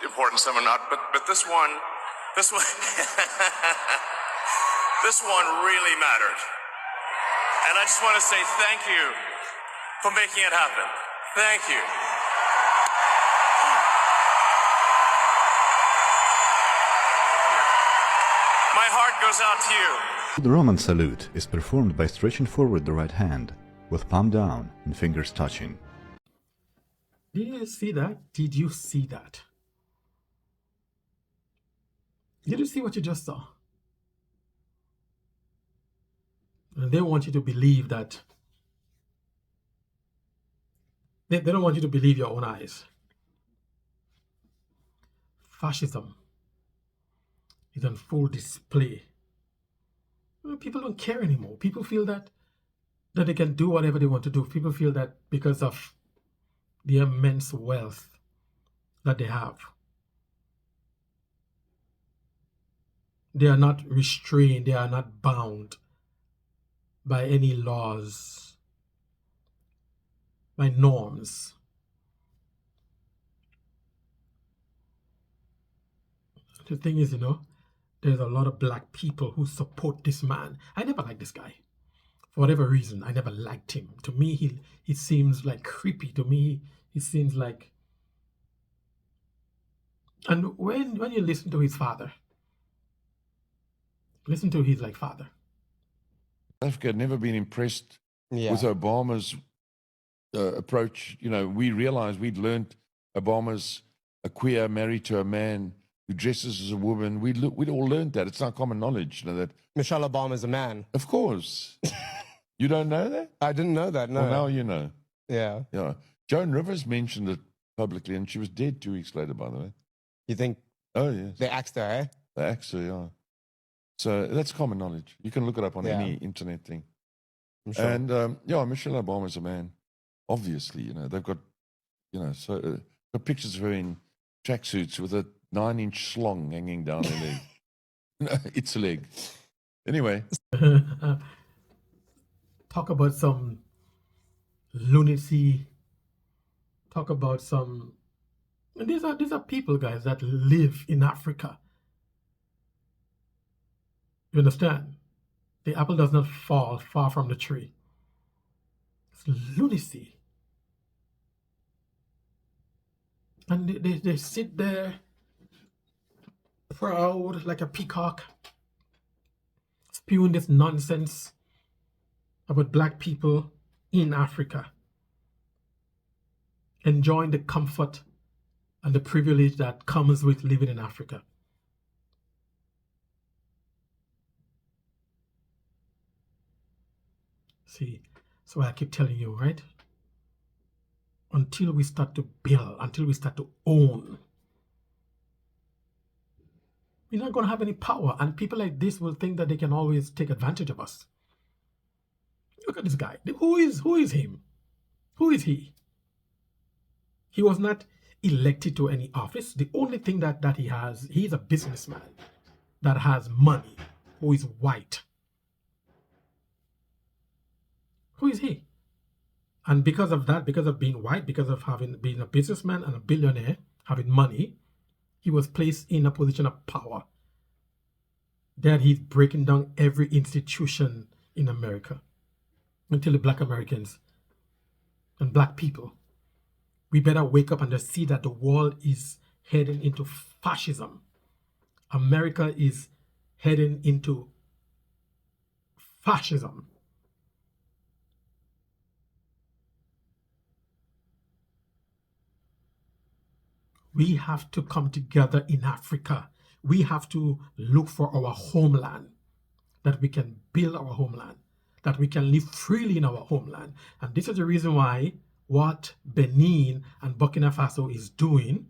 importance of or not, but this one, this one, this one really mattered. And I just want to say thank you for making it happen. Thank you. My heart goes out to you. The Roman salute is performed by stretching forward the right hand, with palm down and fingers touching. Did you see that? Did you see that? Did you see what you just saw? And they want you to believe that. They don't want you to believe your own eyes. Fascism is on full display. People don't care anymore. People feel that they can do whatever they want to do. People feel that because of the immense wealth that they have, they are not restrained, they are not bound by any laws, by norms. The thing is, there's a lot of black people who support this man. I never liked this guy. For whatever reason, I never liked him. To me, he seems like creepy. To me, he seems like... And when you listen to his father, listen to his father. Africa had never been impressed Yeah. with Obama's approach. We realized we'd learned Obama's a queer married to a man who dresses as a woman. We'd all learned that. It's not common knowledge, that. Michelle Obama's a man. Of course. You don't know that? I didn't know that, no. Well, now you know. Yeah. Yeah. Joan Rivers mentioned it publicly, and she was dead 2 weeks later, by the way. You think Oh, yes. they axed her, eh? The actor, yeah. So that's common knowledge. You can look it up on Yeah. any internet thing. I'm sure. And, Michelle Obama's a man. Obviously, they've got, got pictures of her in tracksuits with a 9-inch slong hanging down her leg. It's a leg. Anyway. Talk about some lunacy. Talk about some... And these are people, guys, that live in Africa. You understand? The apple does not fall far from the tree. It's lunacy. And they sit there proud like a peacock, spewing this nonsense about black people in Africa, enjoying the comfort and the privilege that comes with living in Africa. See, so I keep telling you, right? Until we start to build, until we start to own, we're not going to have any power. And people like this will think that they can always take advantage of us. Look at this guy. Who is him? Who is he? He was not elected to any office. The only thing that he has, he's a businessman that has money, who is white. Who is he? And because of that, because of being white, because of being a businessman and a billionaire, having money, he was placed in a position of power. That he's breaking down every institution in America. Until the black Americans and black people, we better wake up and just see that the world is heading into fascism. America is heading into fascism. We have to come together in Africa. We have to look for our homeland, that we can build our homeland, that we can live freely in our homeland. And this is the reason why what Benin and Burkina Faso is doing,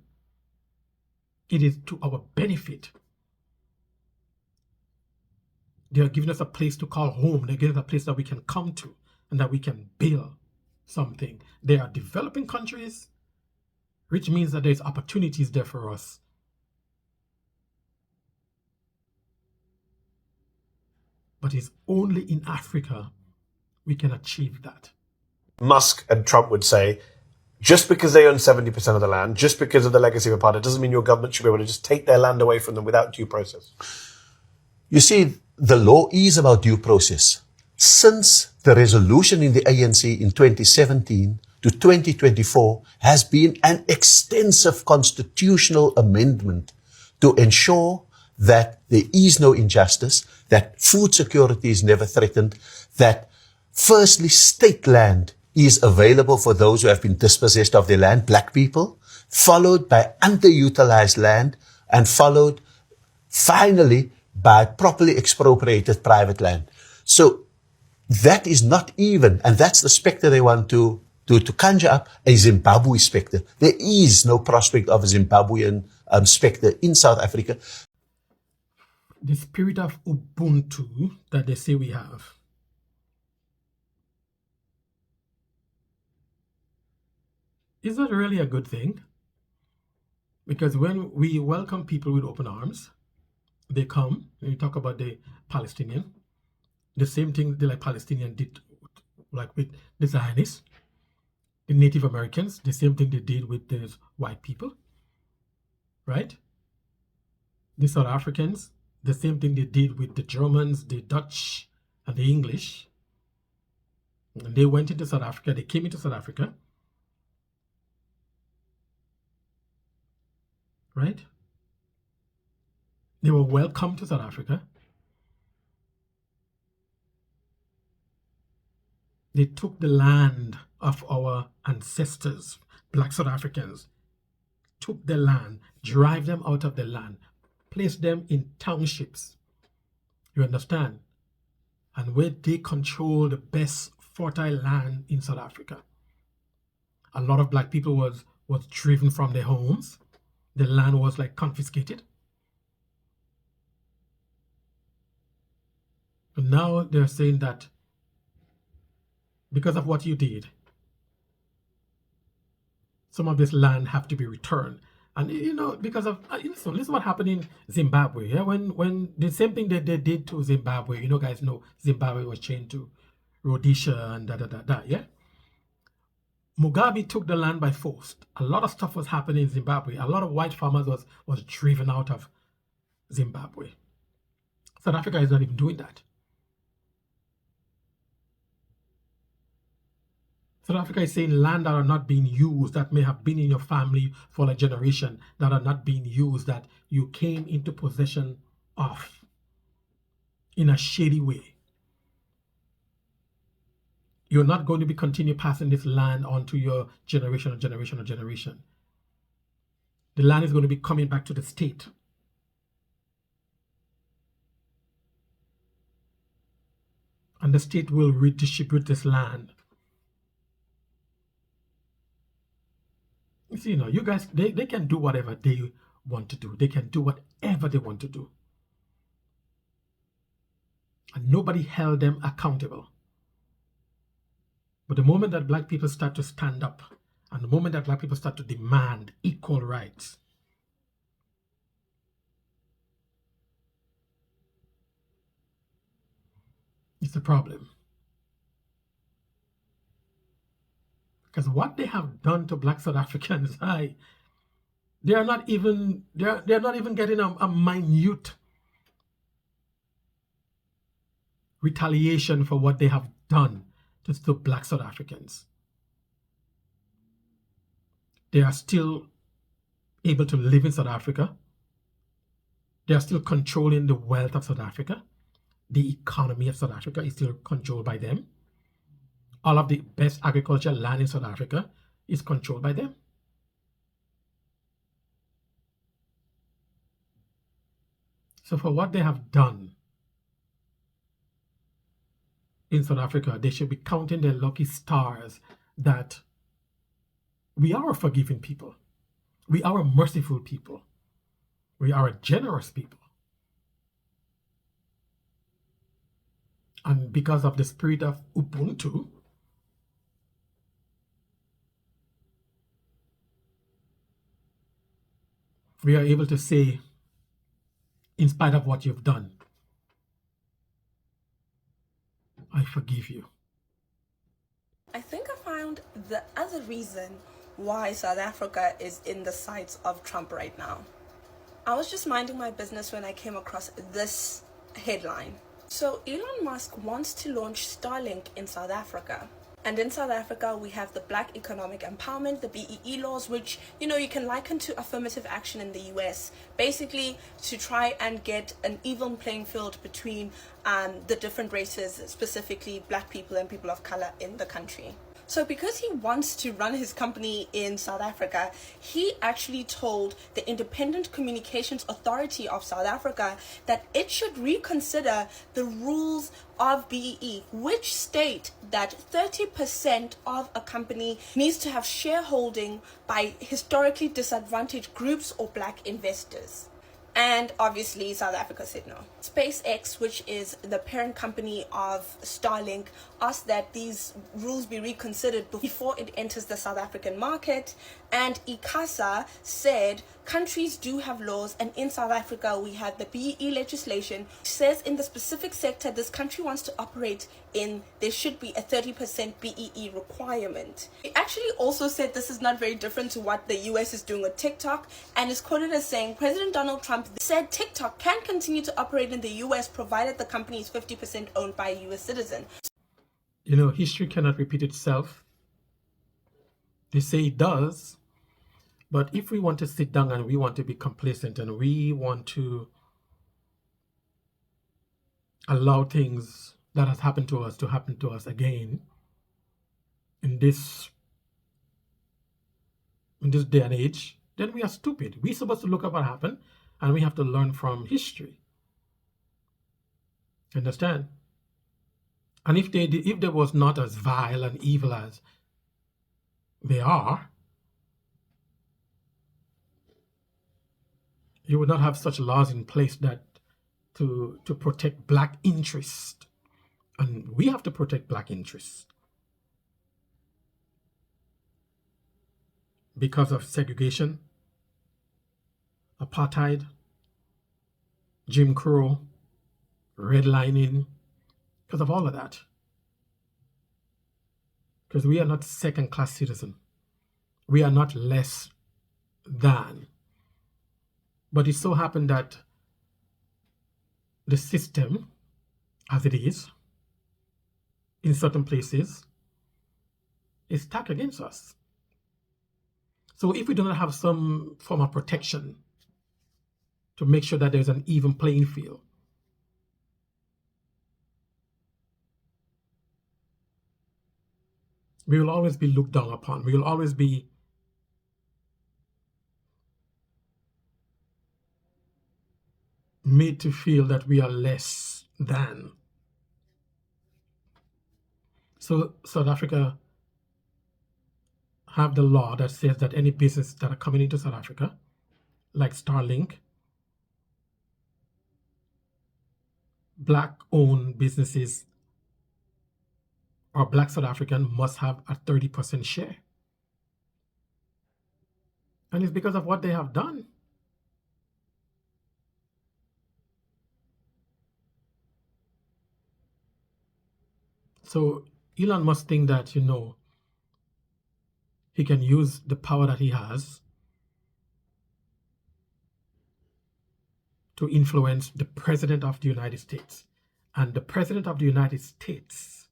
it is to our benefit. They are giving us a place to call home. They're giving us a place that we can come to and that we can build something. They are developing countries, which means that there's opportunities there for us. But it's only in Africa we can achieve that. Musk and Trump would say, just because they own 70% of the land, just because of the legacy of apartheid, doesn't mean your government should be able to just take their land away from them without due process. You see, the law is about due process. Since the resolution in the ANC in 2017 to 2024 has been an extensive constitutional amendment to ensure that there is no injustice, that food security is never threatened, that firstly, state land is available for those who have been dispossessed of their land, black people, followed by underutilized land, and followed finally by properly expropriated private land. So that is not even, and that's the specter they want to conjure up, a Zimbabwe specter. There is no prospect of a Zimbabwean specter in South Africa. The spirit of Ubuntu that they say we have. Is that really a good thing? Because when we welcome people with open arms, they come, and you talk about the Palestinian, the same thing the Palestinian did like with the Zionists, the Native Americans, the same thing they did with the white people, right? The South Africans, the same thing they did with the Germans, the Dutch, and the English. And they went into South Africa, they came into South Africa, right? They were welcome to South Africa. They took the land of our ancestors, black South Africans, took the land, drive them out of the land, place them in townships. You understand? And where they control the best fertile land in South Africa. A lot of black people was driven from their homes. The land was like confiscated. And now they're saying that because of what you did, some of this land have to be returned. And you know, because of listen what happened in Zimbabwe. Yeah, when the same thing that they did to Zimbabwe, you know, guys know Zimbabwe was changed to Rhodesia and yeah. Mugabe took the land by force. A lot of stuff was happening in Zimbabwe. A lot of white farmers was driven out of Zimbabwe. South Africa is not even doing that. South Africa is saying land that are not being used, that may have been in your family for a generation, that are not being used, that you came into possession of in a shady way. You're not going to be continue passing this land on to your generation or generation or generation. The land is going to be coming back to the state. And the state will redistribute this land. You see, you know, you guys, they can do whatever they want to do. They can do whatever they want to do. And nobody held them accountable. But the moment that black people start to stand up, and the moment that black people start to demand equal rights, it's a problem. Because what they have done to black South Africans, they are not even getting a minute retaliation for what they have done to black South Africans. They are still able to live in South Africa. They are still controlling the wealth of South Africa. The economy of South Africa is still controlled by them. All of the best agricultural land in South Africa is controlled by them. So for what they have done in South Africa, they should be counting their lucky stars that we are a forgiving people. We are a merciful people. We are a generous people. And because of the spirit of Ubuntu, we are able to say, in spite of what you've done, I forgive you. I think I found the other reason why South Africa is in the sights of Trump right now. I was just minding my business when I came across this headline. So Elon Musk wants to launch Starlink in South Africa. And in South Africa, we have the Black Economic Empowerment, the BEE laws, which, you know, you can liken to affirmative action in the US, basically to try and get an even playing field between the different races, specifically Black people and people of color in the country. So because he wants to run his company in South Africa, he actually told the Independent Communications Authority of South Africa that it should reconsider the rules of BEE, which state that 30% of a company needs to have shareholding by historically disadvantaged groups or Black investors. And obviously South Africa said no. SpaceX, which is the parent company of Starlink, asked that these rules be reconsidered before it enters the South African market. And ICASA said countries do have laws, and in South Africa we have the BEE legislation, which says in the specific sector this country wants to operate in, there should be a 30% BEE requirement. He actually also said this is not very different to what the US is doing with TikTok, and is quoted as saying President Donald Trump said TikTok can continue to operate in the US provided the company is 50% owned by a US citizen. You know, history cannot repeat itself. They say it does. But if we want to sit down and we want to be complacent and we want to allow things that has happened to us to happen to us again in this day and age, then we are stupid. We're supposed to look at what happened and we have to learn from history. Understand? And if they was not as vile and evil as they are, you would not have such laws in place that to protect Black interest. And we have to protect Black interest. Because of segregation, apartheid, Jim Crow, redlining, because of all of that. Because we are not second-class citizens. We are not less than. But it so happened that the system, as it is, in certain places, is stacked against us. So if we do not have some form of protection to make sure that there's an even playing field, we will always be looked down upon. We will always be made to feel that we are less than. So South Africa have the law that says that any business that are coming into South Africa, like Starlink, Black-owned businesses or Black South African must have a 30% share. And it's because of what they have done. So Elon Musk think that, you know, he can use the power that he has to influence the President of the United States. And the President of the United States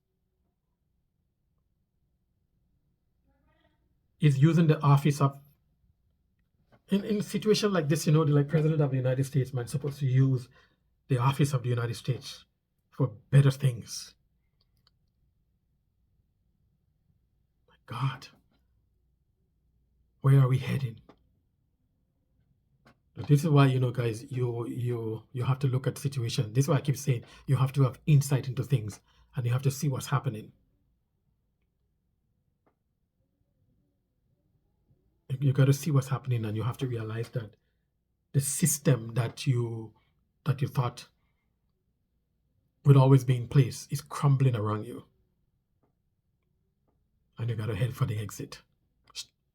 is using the office of, in a situation like this, you know, like President of the United States, man, supposed to use the office of the United States for better things. My God. Where are we heading? This is why, you know, guys, you have to look at the situation. This is why I keep saying you have to have insight into things and you have to see what's happening. You got to see what's happening, and you have to realize that the system that you thought would always be in place is crumbling around you. And you got to head for the exit.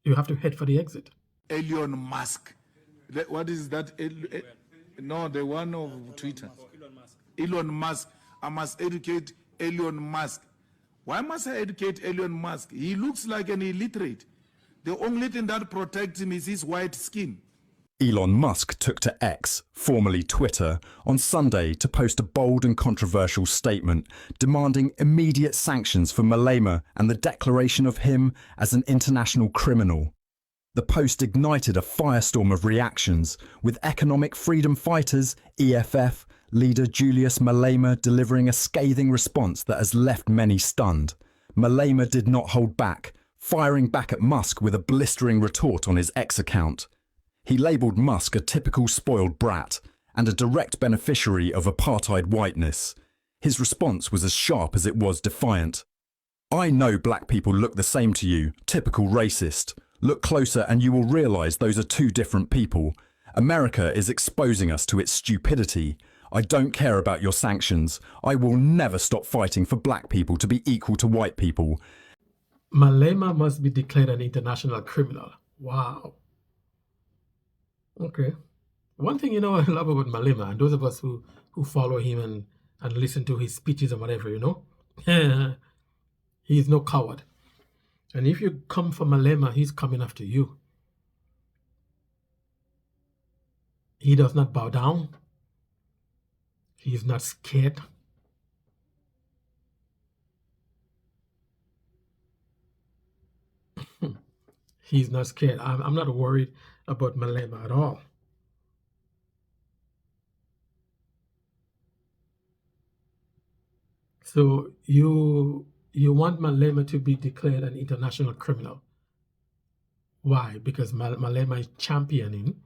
You have to head for the exit. Elon Musk. What is that? No, the one of Twitter. Elon Musk. I must educate Elon Musk. Why must I educate Elon Musk? He looks like an illiterate. The only thing that protects him is his white skin. Elon Musk took to X, formerly Twitter, on Sunday to post a bold and controversial statement demanding immediate sanctions for Malema and the declaration of him as an international criminal. The post ignited a firestorm of reactions, with economic freedom fighters, EFF, leader Julius Malema delivering a scathing response that has left many stunned. Malema did not hold back, firing back at Musk with a blistering retort on his X account. He labelled Musk a typical spoiled brat and a direct beneficiary of apartheid whiteness. His response was as sharp as it was defiant. "I know black people look the same to you, typical racist. Look closer and you will realise those are two different people. America is exposing us to its stupidity. I don't care about your sanctions. I will never stop fighting for black people to be equal to white people." Malema must be declared an international criminal. Wow. Okay. One thing I love about Malema, and those of us who follow him and listen to his speeches and whatever, he is no coward. And if you come for Malema, he's coming after you. He does not bow down. He is not scared. He's not scared. I'm not worried about Malema at all. So you want Malema to be declared an international criminal. Why? Because Malema is championing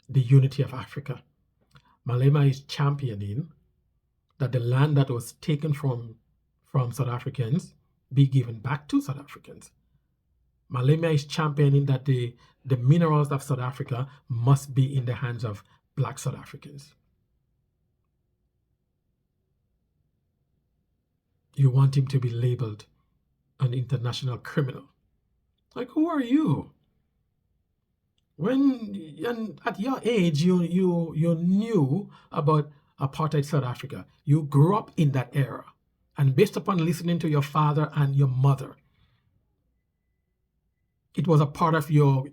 the unity of Africa. Malema is championing that the land that was taken from South Africans be given back to South Africans. Malema is championing that the minerals of South Africa must be in the hands of black South Africans. You want him to be labeled an international criminal. Like, who are you? And at your age, you knew about apartheid South Africa. You grew up in that era. And based upon listening to your father and your mother, it was a part of your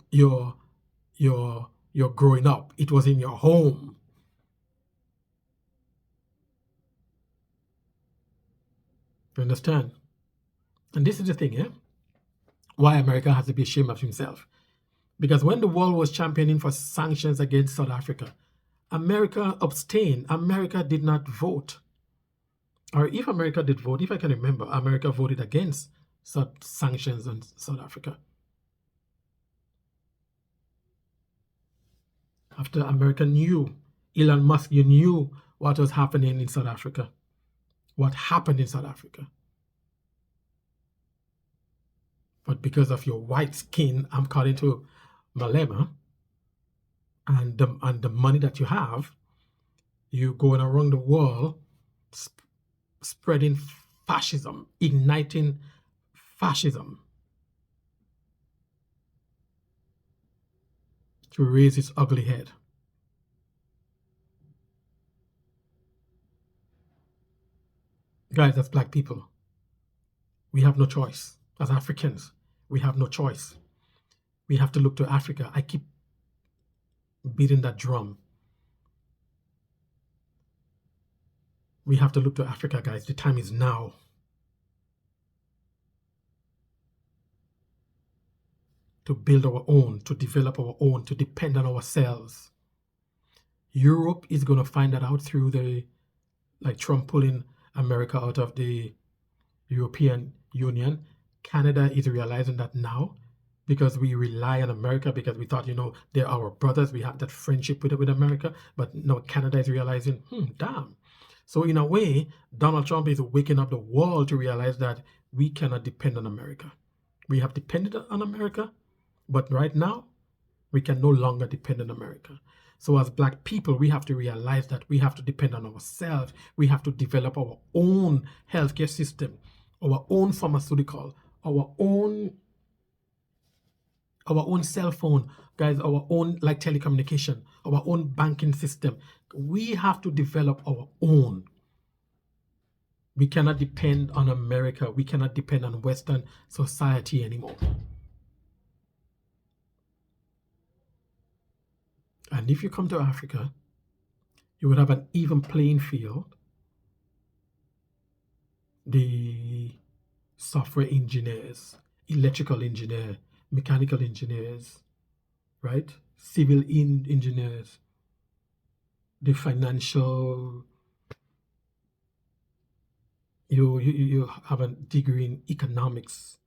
growing up. It was in your home. You understand? And this is the thing, why America has to be ashamed of himself. Because when the world was championing for sanctions against South Africa, America abstained. America did not vote. Or if America did vote, if I can remember, America voted against sanctions on South Africa. After America knew, Elon Musk, you knew what was happening in South Africa. What happened in South Africa. But because of your white skin, according to Malema, and the money that you have, you're going around the world spreading fascism, igniting fascism to raise its ugly head. Guys, as black people, we have no choice. As Africans, we have no choice. We have to look to Africa. I keep beating that drum. We have to look to Africa, guys. The time is now. To build our own, to develop our own, to depend on ourselves. Europe is going to find that out through like Trump pulling America out of the European Union. Canada is realizing that now because we rely on America because we thought, they're our brothers. We have that friendship with America. But now Canada is realizing, damn. So in a way, Donald Trump is waking up the world to realize that we cannot depend on America. We have depended on America, but right now, we can no longer depend on America. So as black people, we have to realize that we have to depend on ourselves. We have to develop our own healthcare system, our own pharmaceutical, our own cell phone, guys, our own like telecommunication, our own banking system. We have to develop our own. We cannot depend on America. We cannot depend on Western society anymore. And if you come to Africa, you would have an even playing field. The software engineers, electrical engineers, mechanical engineers, right? Civil engineers, the financial, you have a degree in economics,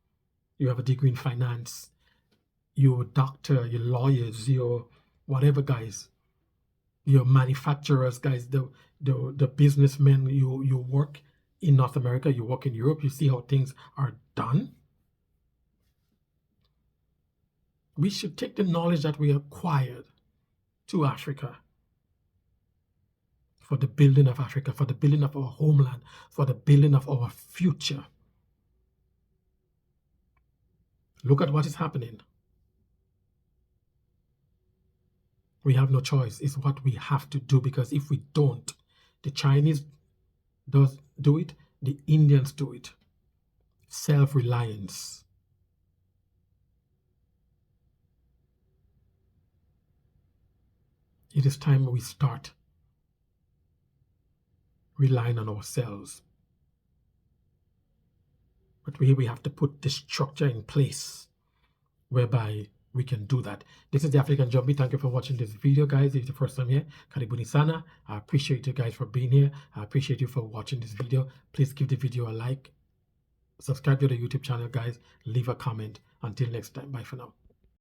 you have a degree in finance, you're a doctor, you're lawyers, you're whatever, guys. You're manufacturers, guys, the businessmen, you work in North America, you work in Europe, you see how things are done. We should take the knowledge that we acquired to Africa for the building of Africa, for the building of our homeland, for the building of our future. Look at what is happening. We have no choice. It's what we have to do, because if we don't, the Chinese does do it, the Indians do it. Self-reliance. It is time we start relying on ourselves. But we have to put the structure in place whereby we can do that. This is the African Jumpy. Thank you for watching this video, guys. If it's the first time here, karibuni sana. I appreciate you guys for being here. I appreciate you for watching this video. Please give the video a like. Subscribe to the YouTube channel, guys. Leave a comment. Until next time. Bye for now.